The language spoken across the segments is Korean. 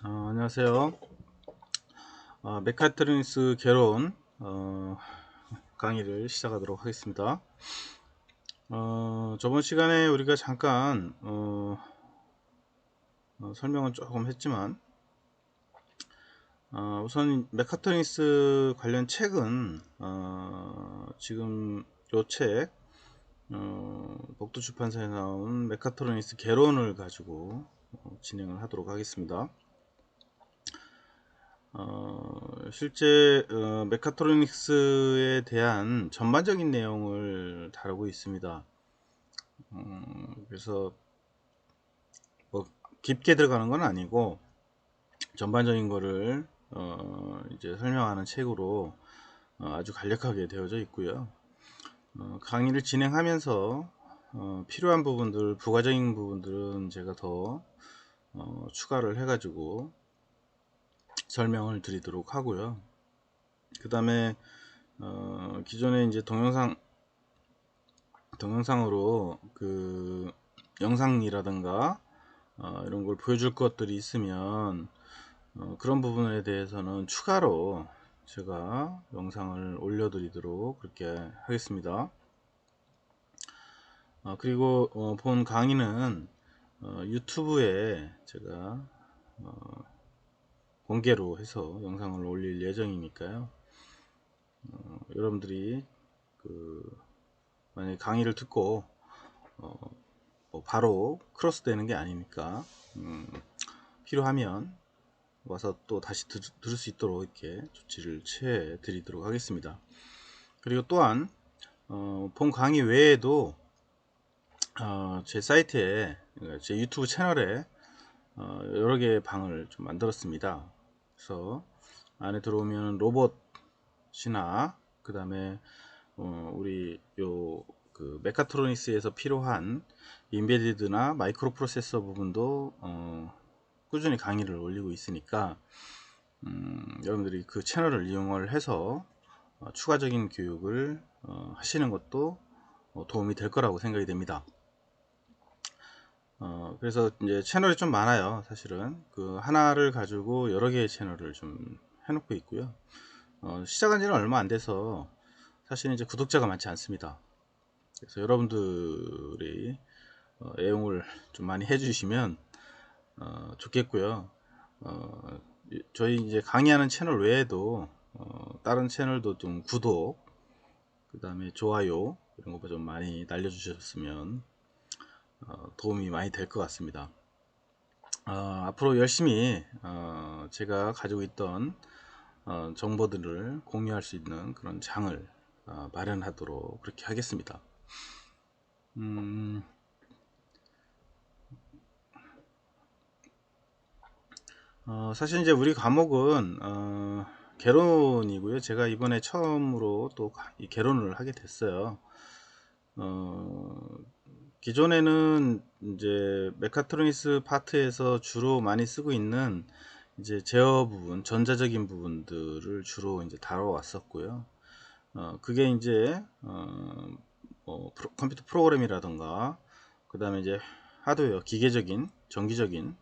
안녕하세요. 메카트로닉스 개론 강의를 시작하도록 하겠습니다. 저번 시간에 우리가 잠깐 설명은 조금 했지만 우선 메카트로닉스 관련 책은 지금 요 책 복두出판사에 나온 메카트로닉스 개론을 가지고 진행을 하도록 하겠습니다. 실제 메카트로닉스에 대한 전반적인 내용을 다루고 있습니다. 그래서 뭐 깊게 들어가는 건 아니고 전반적인 거를 이제 설명하는 책으로 아주 간략하게 되어져 있고요. 강의를 진행하면서 필요한 부분들, 부가적인 부분들은 제가 더 추가를 해가지고 설명을 드리도록 하고요. 그 다음에 기존에 이제 동영상으로 그 영상이라든가 이런 걸 보여줄 것들이 있으면 그런 부분에 대해서는 추가로 제가 영상을 올려드리도록 그렇게 하겠습니다. 그리고 본 강의는 유튜브에 제가 공개로 해서 영상을 올릴 예정이니까요. 여러분들이 만약에 강의를 듣고 바로 크로스 되는 게 아니니까 필요하면 와서 또 다시 들을 수 있도록 이렇게 조치를 취해 드리도록 하겠습니다. 그리고 또한 본 강의 외에도 제 사이트에, 제 유튜브 채널에 여러 개의 방을 좀 만들었습니다. 그래서 안에 들어오면 로봇이나 그 다음에 우리 그 메카트로닉스에서 필요한 인베디드나 마이크로 프로세서 부분도 꾸준히 강의를 올리고 있으니까 여러분들이 그 채널을 이용을 해서 추가적인 교육을 하시는 것도 도움이 될 거라고 생각이 됩니다. 그래서 이제 채널이 좀 많아요. 사실은 그 하나를 가지고 여러 개의 채널을 좀 해놓고 있고요. 시작한 지는 얼마 안 돼서 사실 이제 구독자가 많지 않습니다. 그래서 여러분들이 애용을 좀 많이 해주시면 좋겠고요. 저희 이제 강의하는 채널 외에도 다른 채널도 좀 구독, 그 다음에 좋아요 이런 거 좀 많이 날려주셨으면 도움이 많이 될 것 같습니다. 앞으로 열심히 제가 가지고 있던 정보들을 공유할 수 있는 그런 장을 마련하도록 그렇게 하겠습니다. 사실 이제 우리 과목은 개론이고요. 제가 이번에 처음으로 또 이 개론을 하게 됐어요. 기존에는 이제 메카트로닉스 파트에서 주로 많이 쓰고 있는 이제 제어 부분, 전자적인 부분들을 주로 이제 다뤄왔었고요. 그게 이제 컴퓨터 프로그램이라던가 그 다음에 이제 하드웨어, 기계적인, 정기적인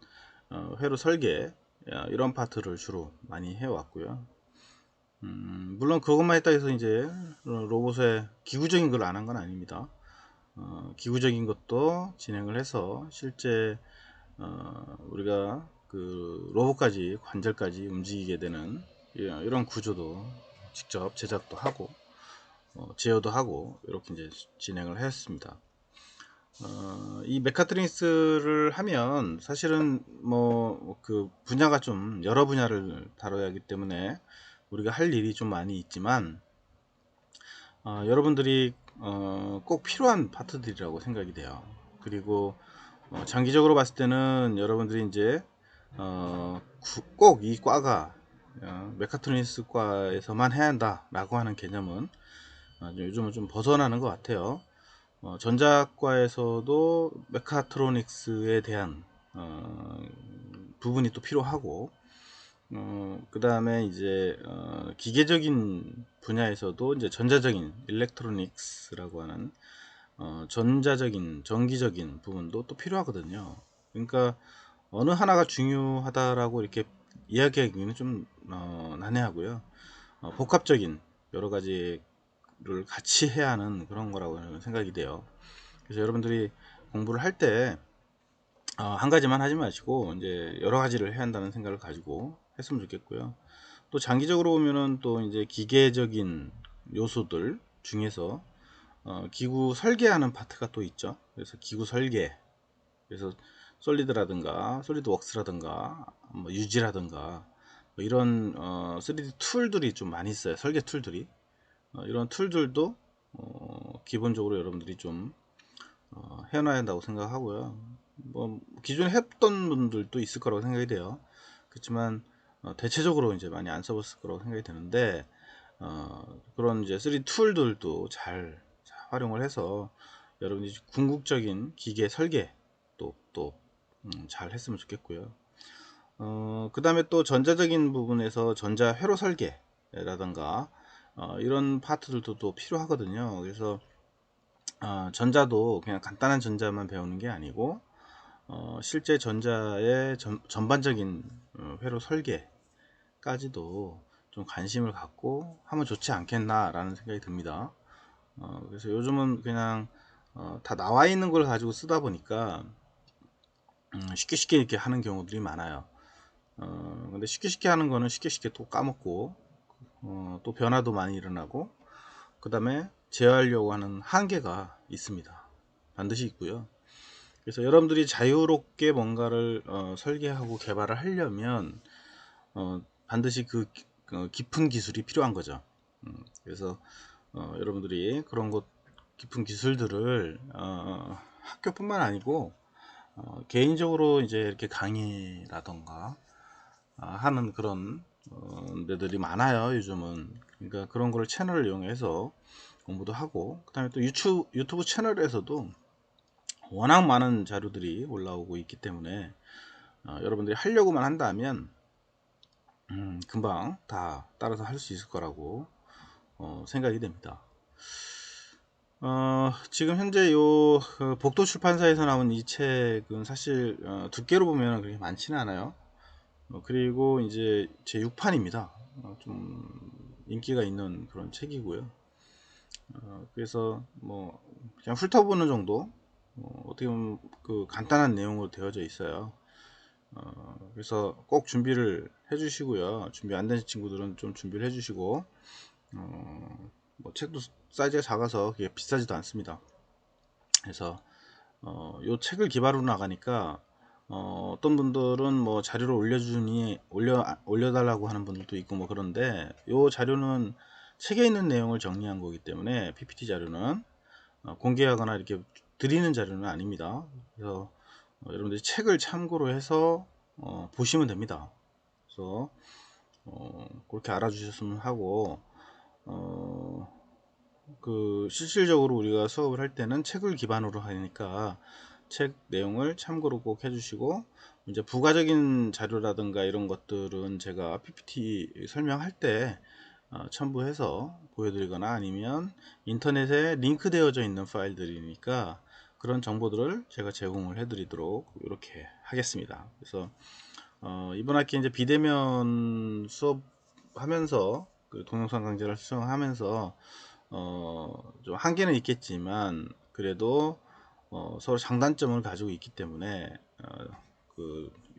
회로 설계 이런 파트를 주로 많이 해왔고요. 물론 그것만 했다 해서 이제 로봇의 기구적인 걸 안 한 건 아닙니다. 기구적인 것도 진행을 해서 실제 우리가 그 로봇까지 관절까지 움직이게 되는 이런 구조도 직접 제작도 하고 제어도 하고 이렇게 이제 진행을 했습니다. 이 메카트로닉스를 하면 사실은 뭐 그 분야가 좀 여러 분야를 다뤄야 하기 때문에 우리가 할 일이 좀 많이 있지만 여러분들이 꼭 필요한 파트들이라고 생각이 돼요. 그리고 장기적으로 봤을 때는 여러분들이 이제 꼭 이 과가 메카트로닉스 과에서만 해야 한다 라고 하는 개념은 요즘은 좀 벗어나는 것 같아요. 전자과에서도 메카트로닉스에 대한 부분이 또 필요하고 그 다음에 이제 기계적인 분야에서도 이제 전자적인 일렉트로닉스라고 하는 전자적인 전기적인 부분도 또 필요하거든요. 그러니까 어느 하나가 중요하다라고 이렇게 이야기하기는 좀 난해하고요. 복합적인 여러 가지를 같이 해야 하는 그런 거라고 저는 생각이 돼요. 그래서 여러분들이 공부를 할 때 한 가지만 하지 마시고 이제 여러 가지를 해야 한다는 생각을 가지고 했으면 좋겠고요. 또 장기적으로 보면은 또 이제 기계적인 요소들 중에서 기구 설계하는 파트가 또 있죠. 그래서 기구 설계, 그래서 솔리드라든가 솔리드웍스라든가 뭐 유지라든가 뭐 이런 3D 툴들이 좀 많이 있어요. 설계 툴들이 이런 툴들도 기본적으로 여러분들이 좀 해놔야 한다고 생각하고요. 뭐 기존에 했던 분들도 있을 거라고 생각이 돼요. 그렇지만 대체적으로 이제 많이 안 써봤을 거라고 생각이 되는데 그런 이제 3D 툴들도 잘 활용을 해서 여러분이 궁극적인 기계 설계 잘 했으면 좋겠고요. 그 다음에 또 전자적인 부분에서 전자 회로 설계라든가 이런 파트들도 또 필요하거든요. 그래서 전자도 그냥 간단한 전자만 배우는 게 아니고 실제 전자의 전반적인 회로 설계까지도 좀 관심을 갖고 하면 좋지 않겠나 라는 생각이 듭니다. 그래서 요즘은 그냥 다 나와 있는 걸 가지고 쓰다 보니까 쉽게 쉽게 이렇게 하는 경우들이 많아요. 근데 쉽게 쉽게 하는 거는 쉽게 쉽게 또 까먹고 또 변화도 많이 일어나고 그 다음에 제어하려고 하는 한계가 있습니다. 반드시 있고요. 그래서 여러분들이 자유롭게 뭔가를 설계하고 개발을 하려면 반드시 그 깊은 기술이 필요한 거죠. 그래서 여러분들이 그런 것 깊은 기술들을 학교뿐만 아니고 개인적으로 이제 이렇게 강의라던가 하는 그런 데들이 많아요. 요즘은. 그러니까 그런 거를 채널을 이용해서 공부도 하고 그 다음에 또 유튜브 채널에서도 워낙 많은 자료들이 올라오고 있기 때문에 여러분들이 하려고만 한다면 금방 다 따라서 할 수 있을 거라고 생각이 됩니다. 지금 현재 요 복도 출판사에서 나온 이 책은 사실 두께로 보면 그렇게 많지는 않아요. 그리고 이제 제 6판입니다. 좀 인기가 있는 그런 책이고요. 그래서 뭐 그냥 훑어보는 정도 어떻게 보면 그 간단한 내용으로 되어져 있어요. 그래서 꼭 준비를 해 주시고요. 준비 안 되신 친구들은 좀 준비를 해 주시고 뭐 책도 사이즈가 작아서 그게 비싸지도 않습니다. 그래서 요 책을 기반으로 나가니까 어떤 분들은 뭐 자료를 올려달라고 하는 분들도 있고 뭐 그런데 요 자료는 책에 있는 내용을 정리한 거기 때문에 PPT 자료는 공개하거나 이렇게 드리는 자료는 아닙니다. 그래서 여러분들이 책을 참고로 해서 보시면 됩니다. 그래서 그렇게 알아주셨으면 하고 그 실질적으로 우리가 수업을 할 때는 책을 기반으로 하니까 책 내용을 참고로 꼭 해주시고 이제 부가적인 자료라든가 이런 것들은 제가 PPT 설명할 때 첨부해서 보여드리거나 아니면 인터넷에 링크되어져 있는 파일들이니까 그런 정보들을 제가 제공을 해드리도록 이렇게 하겠습니다. 그래서 이번 학기 이제 비대면 수업하면서 그 동영상 강좌를 수강하면서 좀 한계는 있겠지만 그래도 서로 장단점을 가지고 있기 때문에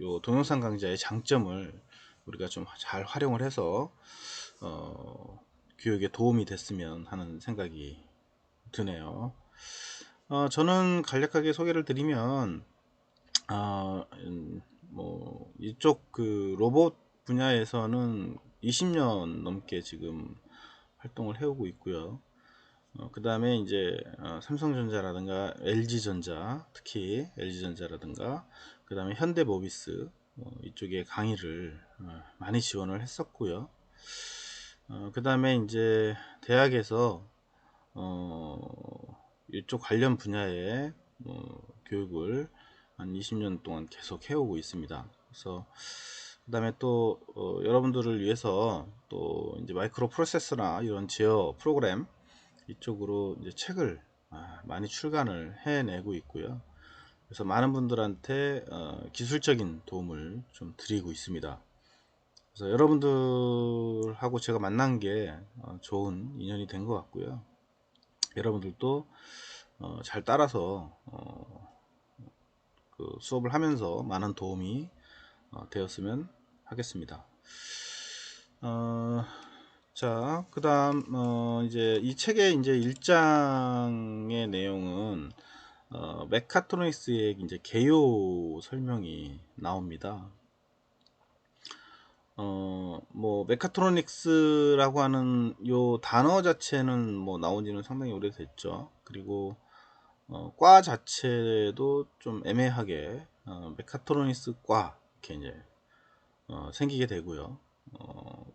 요 동영상 강좌의 장점을 우리가 좀 잘 활용을 해서 교육에 도움이 됐으면 하는 생각이 드네요. 저는 간략하게 소개를 드리면 뭐 이쪽 그 로봇 분야에서는 20년 넘게 지금 활동을 해오고 있고요. 그 다음에 이제 삼성전자라든가 LG전자, 특히 LG전자라든가 그 다음에 현대모비스 이쪽에 강의를 많이 지원을 했었고요. 그 다음에 이제 대학에서 이쪽 관련 분야의 교육을 한 20년 동안 계속 해오고 있습니다. 그래서 그 다음에 또 여러분들을 위해서 또 이제 마이크로 프로세서나 이런 제어 프로그램 이쪽으로 이제 책을 많이 출간을 해내고 있고요. 그래서 많은 분들한테 기술적인 도움을 좀 드리고 있습니다. 그래서 여러분들하고 제가 만난 게 좋은 인연이 된 것 같고요. 여러분들도 잘 따라서 그 수업을 하면서 많은 도움이 되었으면 하겠습니다. 자, 그 다음, 이제 이 책의 이제 1장의 내용은, 메카트로닉스의 이제 개요 설명이 나옵니다. 뭐, 메카트로닉스라고 하는 요 단어 자체는 뭐 나온 지는 상당히 오래됐죠. 그리고, 과 자체도 좀 애매하게, 메카트로닉스 과, 이렇게 이제, 생기게 되고요. 어,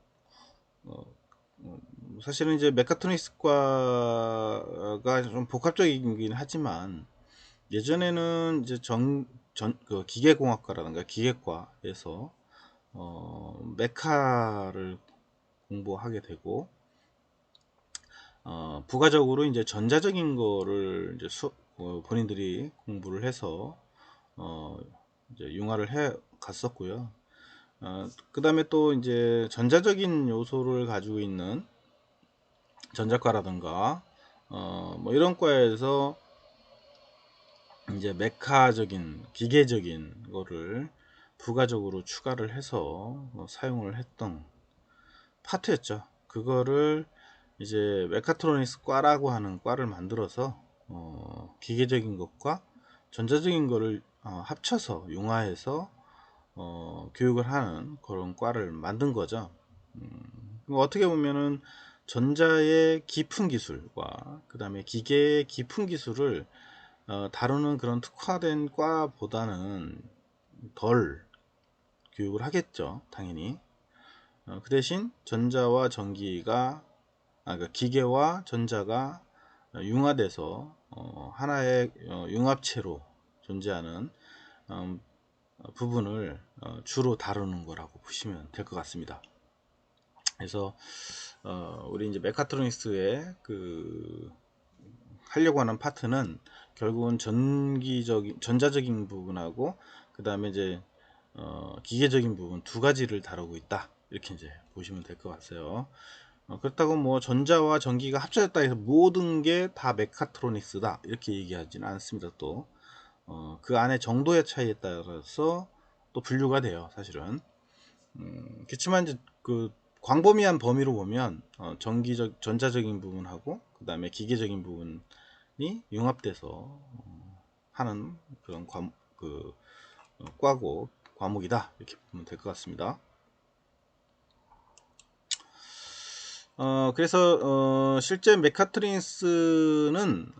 어, 사실은 이제 메카트로닉스과가 좀 복합적이긴 하지만 예전에는 이제 그 기계공학과라든가 기계과에서 메카를 공부하게 되고 부가적으로 이제 전자적인 거를 이제 본인들이 공부를 해서 어, 이제 융화를 해 갔었고요. 그 다음에 또 이제 전자적인 요소를 가지고 있는 전자과라든가 뭐 이런 과에서 이제 메카적인 기계적인 거를 부가적으로 추가를 해서 사용을 했던 파트였죠. 그거를 이제 메카트로닉스 과라고 하는 과를 만들어서 기계적인 것과 전자적인 거를 합쳐서 융화해서 교육을 하는 그런 과를 만든 거죠. 어떻게 보면은 전자의 깊은 기술과 그 다음에 기계의 깊은 기술을 다루는 그런 특화된 과보다는 덜 교육을 하겠죠, 당연히. 그 대신 전자와 전기가 그러니까 기계와 전자가 융화돼서 하나의 융합체로 존재하는 부분을 주로 다루는 거라고 보시면 될 것 같습니다. 그래서 우리 이제 메카트로닉스의 그 하려고 하는 파트는 결국은 전자적인 부분하고 그 다음에 이제 기계적인 부분 두 가지를 다루고 있다, 이렇게 이제 보시면 될 것 같아요. 그렇다고 뭐 전자와 전기가 합쳐졌다 해서 모든 게 다 메카트로닉스다 이렇게 얘기하지는 않습니다. 또 그 안에 정도의 차이에 따라서 또 분류가 돼요, 사실은. 그렇지만 이제 그 광범위한 범위로 보면 전자적인 부분하고 그 다음에 기계적인 부분이 융합돼서 하는 그런 과고 과목이다, 이렇게 보면 될 것 같습니다. 그래서 실제 메카트로닉스는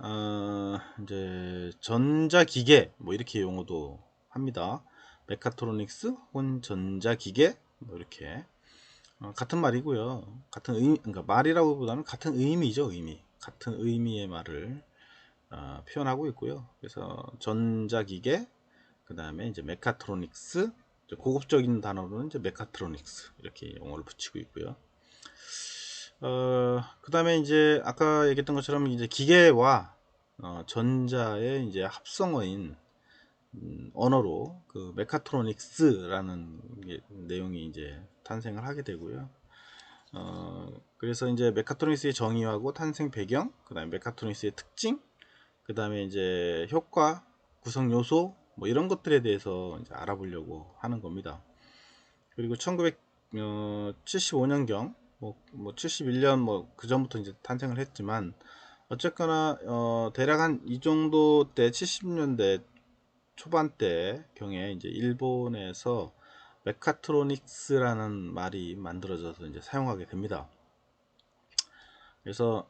이제 전자기계 뭐 이렇게 용어도 합니다. 메카트로닉스 혹은 전자기계 뭐 이렇게 같은 말이고요. 같은 의미, 그러니까 말이라고 보다는 같은 의미죠. 의미, 같은 의미의 말을 표현하고 있고요. 그래서 전자기계, 그 다음에 이제 메카트로닉스, 고급적인 단어로는 이제 메카트로닉스 이렇게 용어를 붙이고 있고요. 그 다음에 이제 아까 얘기했던 것처럼 이제 기계와 전자의 이제 합성어인 언어로 그 메카트로닉스라는 내용이 이제 탄생을 하게 되고요. 그래서 이제 메카트로닉스의 정의하고 탄생 배경, 그 다음에 메카트로닉스의 특징, 그 다음에 이제 효과, 구성 요소, 뭐 이런 것들에 대해서 이제 알아보려고 하는 겁니다. 그리고 1975년경, 뭐 71년 뭐 그 전부터 이제 탄생을 했지만 어쨌거나 대략 한 이 정도 때 70년대 초반대 경에 이제 일본에서 메카트로닉스라는 말이 만들어져서 이제 사용하게 됩니다. 그래서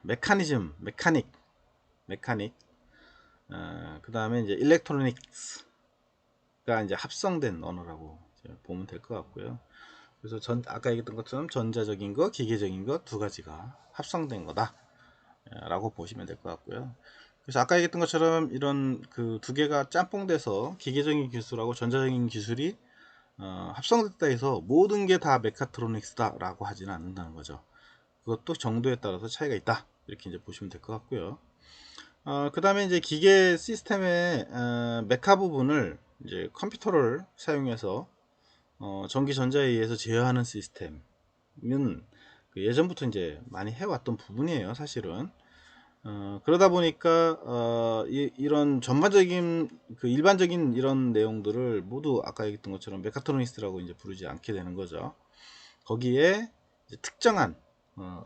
메커니즘, 메카닉, 그 다음에 이제 일렉트로닉스가 이제 합성된 언어라고 이제 보면 될 것 같고요. 그래서 아까 얘기했던 것처럼 전자적인 거, 기계적인 거 두 가지가 합성된 거다 라고 보시면 될 것 같고요. 그래서 아까 얘기했던 것처럼 이런 그 두 개가 짬뽕돼서 기계적인 기술하고 전자적인 기술이 합성됐다 해서 모든 게 다 메카트로닉스다 라고 하지는 않는다는 거죠. 그것도 정도에 따라서 차이가 있다, 이렇게 이제 보시면 될 것 같고요. 그 다음에 이제 기계 시스템의 메카 부분을 이제 컴퓨터를 사용해서 전기 전자에 의해서 제어하는 시스템은 그 예전부터 이제 많이 해왔던 부분이에요, 사실은. 그러다 보니까 이런 전반적인 그 일반적인 이런 내용들을 모두 아까 얘기했던 것처럼 메카트로닉스라고 이제 부르지 않게 되는 거죠. 거기에 이제 특정한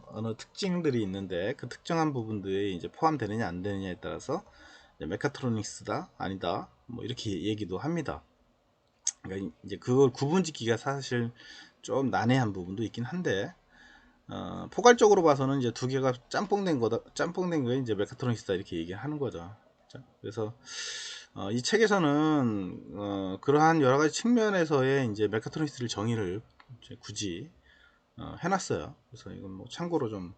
어느 특징들이 있는데 그 특정한 부분들이 이제 포함되느냐 안 되느냐에 따라서 이제 메카트로닉스다 아니다 뭐 이렇게 얘기도 합니다. 그러니까 이제 그걸 구분짓기가 사실 좀 난해한 부분도 있긴 한데 포괄적으로 봐서는 이제 두 개가 짬뽕된 거다, 짬뽕된 거에 이제 메카트로닉스다 이렇게 얘기하는 거죠. 그래서 이 책에서는 그러한 여러 가지 측면에서의 이제 메카트로닉스를 정의를 이제 굳이 해놨어요. 그래서 이건 뭐 참고로 좀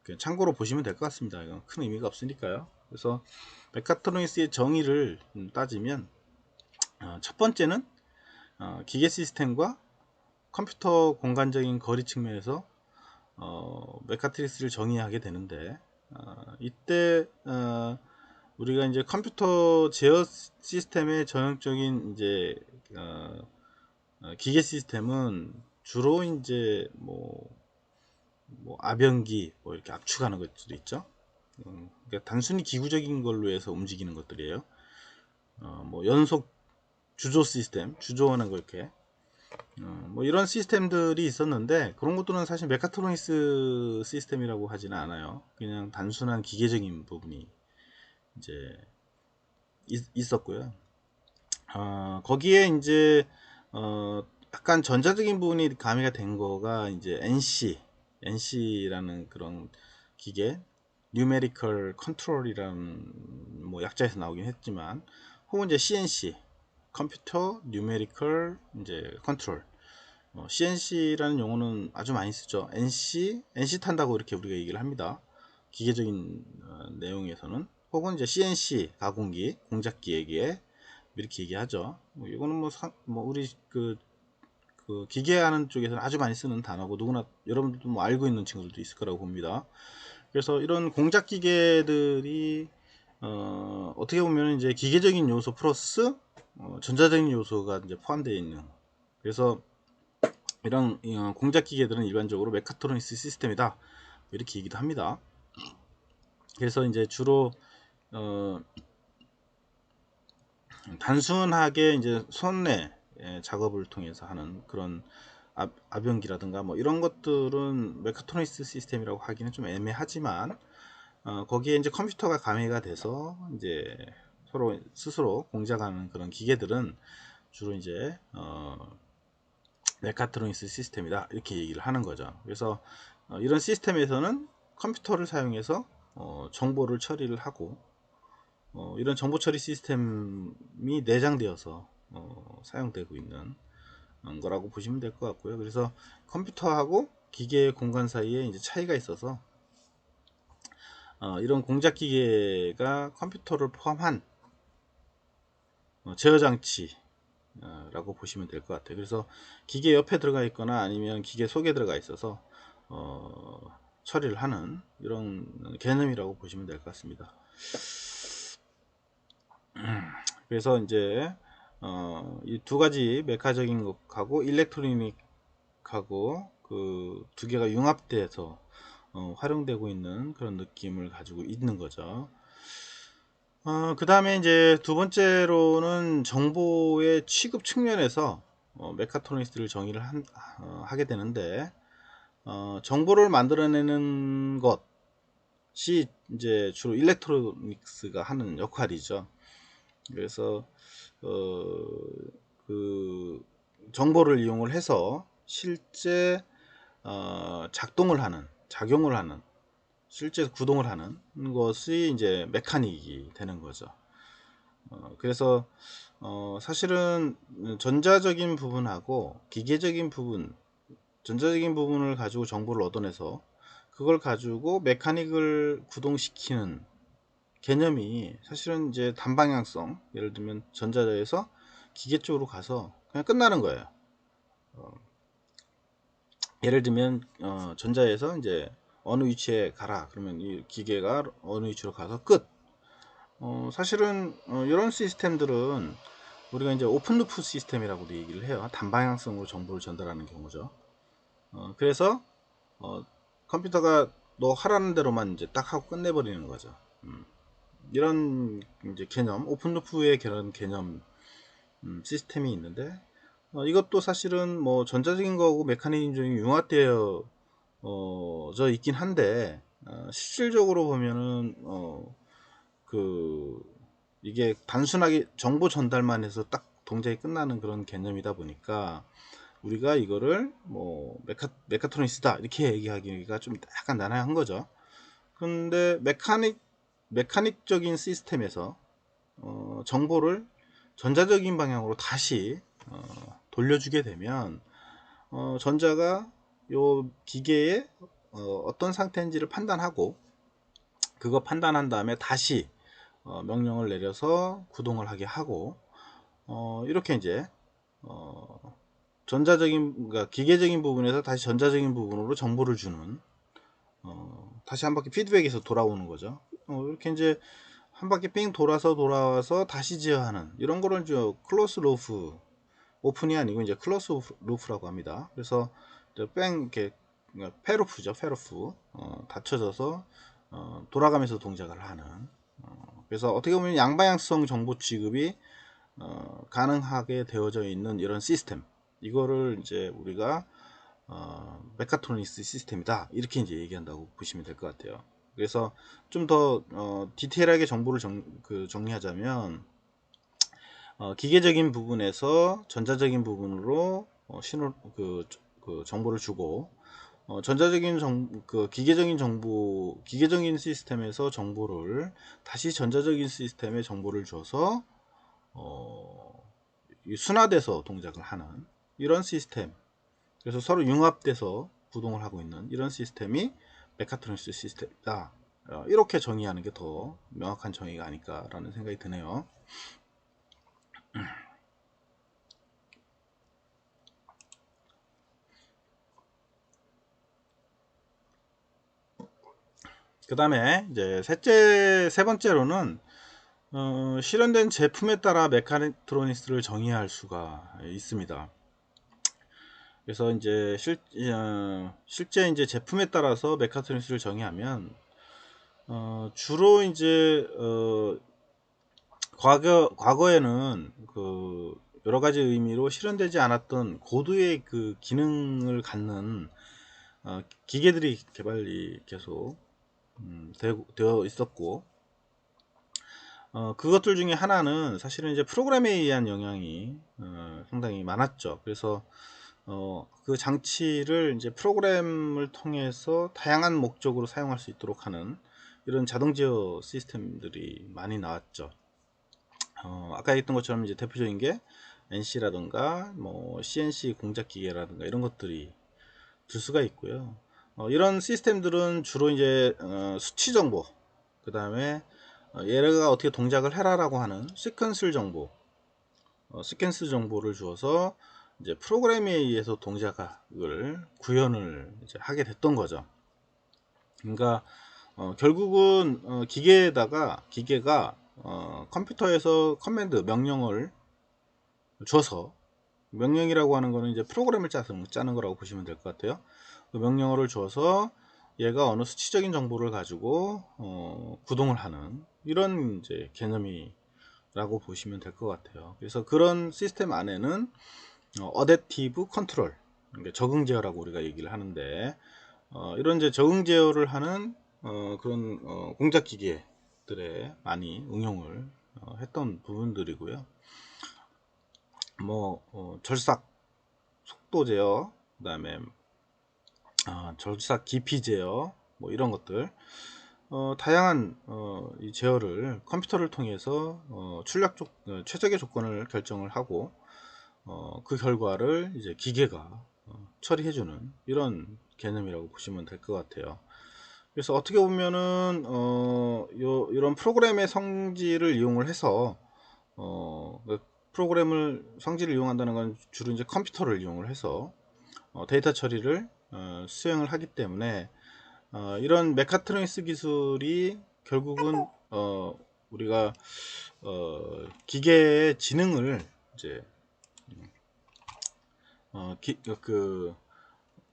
그냥 참고로 보시면 될 것 같습니다. 이건 큰 의미가 없으니까요. 그래서 메카트로닉스의 정의를 따지면 첫 번째는 기계 시스템과 컴퓨터 공간적인 거리 측면에서 메카트릭스를 정의하게 되는데 이때 우리가 이제 컴퓨터 제어 시스템의 전형적인 이제 기계 시스템은 주로 이제 뭐 아변기 뭐 이렇게 압축하는 것들도 있죠. 그러니까 단순히 기구적인 걸로 해서 움직이는 것들이에요. 뭐 연속 주조 시스템, 주조하는 거 이렇게 뭐 이런 시스템들이 있었는데 그런 것들은 사실 메카트로닉스 시스템이라고 하지는 않아요. 그냥 단순한 기계적인 부분이 이제 있었고요. 거기에 이제 약간 전자적인 부분이 가미가 된 거가 이제 NC라는 그런 기계, Numerical Control이라는 뭐 약자에서 나오긴 했지만, 혹은 이제 CNC, 컴퓨터 Numerical 이제 Control. CNC라는 용어는 아주 많이 쓰죠. NC 탄다고 이렇게 우리가 얘기를 합니다. 기계적인 내용에서는. 혹은 이제 CNC 가공기, 공작기에게 이렇게 얘기하죠. 이거는 뭐 우리 그 기계하는 쪽에서는 아주 많이 쓰는 단어고 누구나 여러분들도 뭐 알고 있는 친구들도 있을 거라고 봅니다. 그래서 이런 공작 기계들이 어떻게 보면 이제 기계적인 요소 플러스 전자적인 요소가 이제 포함되어 있는, 그래서 이런 공작 기계들은 일반적으로 메카트로닉스 시스템이다 이렇게 얘기도 합니다. 그래서 이제 주로 단순하게 이제 손내 작업을 통해서 하는 그런 아변기라든가 뭐 이런 것들은 메카트로닉스 시스템이라고 하기는 좀 애매하지만 거기에 이제 컴퓨터가 가미가 돼서 이제 서로 스스로 공작하는 그런 기계들은 주로 이제 메카트로닉스 시스템이다 이렇게 얘기를 하는 거죠. 그래서 이런 시스템에서는 컴퓨터를 사용해서 정보를 처리를 하고 이런 정보 처리 시스템이 내장되어서 사용되고 있는 거라고 보시면 될 것 같고요. 그래서 컴퓨터하고 기계 공간 사이에 이제 차이가 있어서 이런 공작 기계가 컴퓨터를 포함한 제어 장치라고 보시면 될 것 같아요. 그래서 기계 옆에 들어가 있거나 아니면 기계 속에 들어가 있어서 처리를 하는 이런 개념이라고 보시면 될 것 같습니다. 그래서 이제 이 두 가지 메카적인 것하고 일렉트로닉하고 그 두 개가 융합돼서 활용되고 있는 그런 느낌을 가지고 있는 거죠. 그 다음에 이제 두 번째로는 정보의 취급 측면에서 메카트로닉스를 정의를 하게 되는데 정보를 만들어내는 것이 이제 주로 일렉트로닉스가 하는 역할이죠. 그래서 그 정보를 이용을 해서 실제 작용을 하는 실제 구동을 하는 것이 이제 메카닉이 되는 거죠. 그래서 사실은 전자적인 부분하고 기계적인 부분, 전자적인 부분을 가지고 정보를 얻어내서 그걸 가지고 메카닉을 구동시키는 개념이 사실은 이제 단방향성, 예를 들면 전자에서 기계 쪽으로 가서 그냥 끝나는 거예요. 예를 들면 전자에서 이제 어느 위치에 가라 그러면 이 기계가 어느 위치로 가서 끝. 사실은 이런 시스템들은 우리가 이제 오픈루프 시스템이라고도 얘기를 해요. 단방향성으로 정보를 전달하는 경우죠. 그래서 컴퓨터가 너 하라는 대로만 이제 딱 하고 끝내버리는 거죠. 이런 이제 개념, 오픈루프의 그런 개념 시스템이 있는데 이것도 사실은 뭐 전자적인 거하고 메커니즘이 융합되어 져 있긴 한데 실질적으로 보면은 그 이게 단순하게 정보 전달만 해서 딱 동작이 끝나는 그런 개념이다 보니까 우리가 이거를 뭐 메카트로닉스다 이렇게 얘기하기가 좀 약간 난해한 거죠. 근데 메카닉적인 시스템에서 정보를 전자적인 방향으로 다시 돌려주게 되면 전자가 요 기계의 어떤 상태인지를 판단하고 그거 판단한 다음에 다시 명령을 내려서 구동을 하게 하고 이렇게 이제 전자적인 그러니까 기계적인 부분에서 다시 전자적인 부분으로 정보를 주는 다시 한 바퀴 피드백에서 돌아오는 거죠. 이렇게 이제 한 바퀴 삥 돌아와서 다시 제어하는 이런 거를 이제 클로스 루프 오픈이 아니고 이제 클로스 루프라고 합니다. 그래서 뺑 이렇게 페루프죠, 페루프 닫혀져서 돌아가면서 동작을 하는. 그래서 어떻게 보면 양방향성 정보 취급이 가능하게 되어져 있는 이런 시스템. 이거를 이제 우리가 메카트로닉스 시스템이다 이렇게 이제 얘기한다고 보시면 될 것 같아요. 그래서 좀 더 디테일하게 정보를 정리하자면 기계적인 부분에서 전자적인 부분으로 신호 그 정보를 주고 전자적인 기계적인 시스템에서 정보를 다시 전자적인 시스템에 정보를 줘서 순화돼서 동작을 하는 이런 시스템. 그래서 서로 융합돼서 구동을 하고 있는 이런 시스템이 메카트로닉스 시스템이다. 이렇게 정의하는 게 더 명확한 정의가 아닐까라는 생각이 드네요. 그 다음에 이제 세 번째로는 실현된 제품에 따라 메카트로닉스를 정의할 수가 있습니다. 그래서 이제 실제 이제 제품에 따라서 메카트로닉스를 정의하면 주로 이제 과거에는 그 여러 가지 의미로 실현되지 않았던 고도의 그 기능을 갖는 기계들이 개발이 계속 되어 있었고 그것들 중에 하나는 사실은 이제 프로그램에 의한 영향이 상당히 많았죠. 그래서 그 장치를 이제 프로그램을 통해서 다양한 목적으로 사용할 수 있도록 하는 이런 자동 제어 시스템들이 많이 나왔죠. 아까 했던 것처럼 이제 대표적인 게 NC라든가 뭐 CNC 공작 기계라든가 이런 것들이 들 수가 있고요. 이런 시스템들은 주로 이제 수치 정보, 그 다음에 얘가 어떻게 동작을 해라라고 하는 시퀀스 정보, 시퀀스 정보를 주어서 이제 프로그램에 의해서 동작을 구현을 이제 하게 됐던 거죠. 그러니까 결국은 기계가 컴퓨터에서 커맨드 명령을 줘서 명령이라고 하는 거는 이제 프로그램을 짜는 거라고 보시면 될 것 같아요. 그 명령어를 줘서 얘가 어느 수치적인 정보를 가지고 구동을 하는 이런 이제 개념이라고 보시면 될 것 같아요. 그래서 그런 시스템 안에는 어댑티브 컨트롤, 그러니까 적응 제어라고 우리가 얘기를 하는데 이런 이제 적응 제어를 하는 그런 공작 기계들에 많이 응용을 했던 부분들이고요. 뭐 절삭 속도 제어, 그 다음에 절삭 깊이 제어, 뭐 이런 것들 다양한 이 제어를 컴퓨터를 통해서 최적의 조건을 결정을 하고 그 결과를 이제 기계가 처리해주는 이런 개념이라고 보시면 될 것 같아요. 그래서 어떻게 보면은 이런 프로그램의 성질을 이용을 해서 그 프로그램을 성질을 이용한다는 건 주로 이제 컴퓨터를 이용을 해서 데이터 처리를 수행을 하기 때문에 이런 메카트로닉스 기술이 결국은 우리가 기계의 지능을 이제 그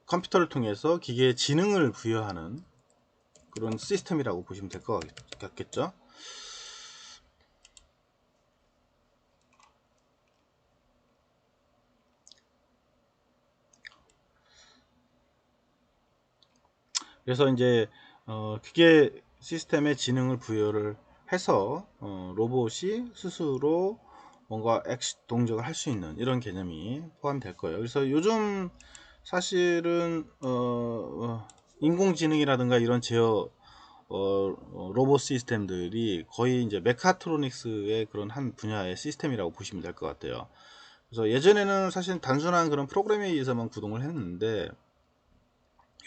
컴퓨터를 통해서 기계의 지능을 부여하는 그런 시스템이라고 보시면 될 것 같겠죠. 그래서 이제 기계 시스템의 지능을 부여를 해서 로봇이 스스로 뭔가 동작을 할 수 있는 이런 개념이 포함될 거예요. 그래서 요즘 사실은 인공지능이라든가 이런 제어 로봇 시스템들이 거의 이제 메카트로닉스의 그런 한 분야의 시스템이라고 보시면 될 것 같아요. 그래서 예전에는 사실 단순한 그런 프로그램에 의해서만 구동을 했는데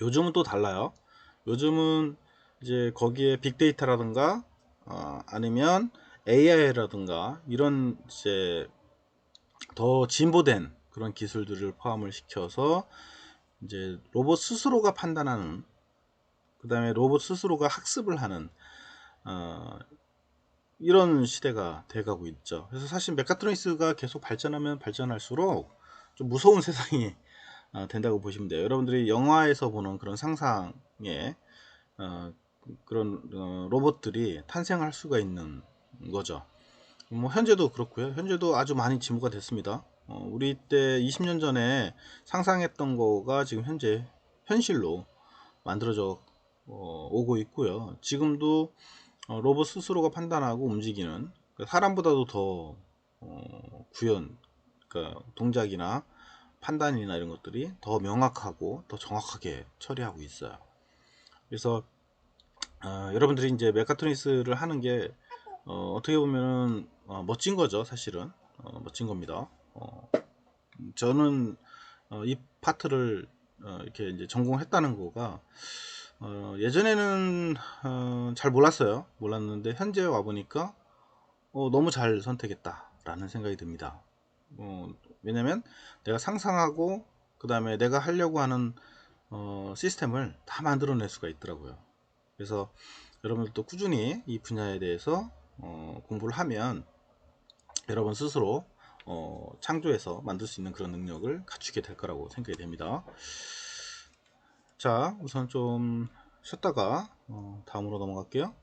요즘은 또 달라요. 요즘은 이제 거기에 빅데이터라든가 아니면 AI라든가 이런 이제 더 진보된 그런 기술들을 포함을 시켜서 이제 로봇 스스로가 판단하는, 그 다음에 로봇 스스로가 학습을 하는 이런 시대가 돼가고 있죠. 그래서 사실 메카트로닉스가 계속 발전하면 발전할수록 좀 무서운 세상이 된다고 보시면 돼요. 여러분들이 영화에서 보는 그런 상상의 그런 로봇들이 탄생할 수가 있는 거죠. 뭐 현재도 그렇고요. 현재도 아주 많이 진보가 됐습니다. 우리 때 20년 전에 상상했던 거가 지금 현재 현실로 만들어져 오고 있고요. 지금도 로봇 스스로가 판단하고 움직이는, 사람보다도 더 구현, 그러니까 동작이나 판단이나 이런 것들이 더 명확하고 더 정확하게 처리하고 있어요. 그래서 여러분들이 이제 메카트로닉스를 하는 게 떻게 보면 멋진 거죠. 사실은 멋진 겁니다. 저는 이 파트를 이렇게 이제 전공했다는 거가 예전에는 잘 몰랐어요. 몰랐는데 현재 와 보니까 너무 잘 선택했다 라는 생각이 듭니다. 왜냐면 내가 상상하고 그 다음에 내가 하려고 하는 시스템을 다 만들어낼 수가 있더라고요. 그래서 여러분들도 꾸준히 이 분야에 대해서 공부를 하면 여러분 스스로 창조해서 만들 수 있는 그런 능력을 갖추게 될 거라고 생각이 됩니다. 자, 우선 좀 쉬었다가 다음으로 넘어갈게요.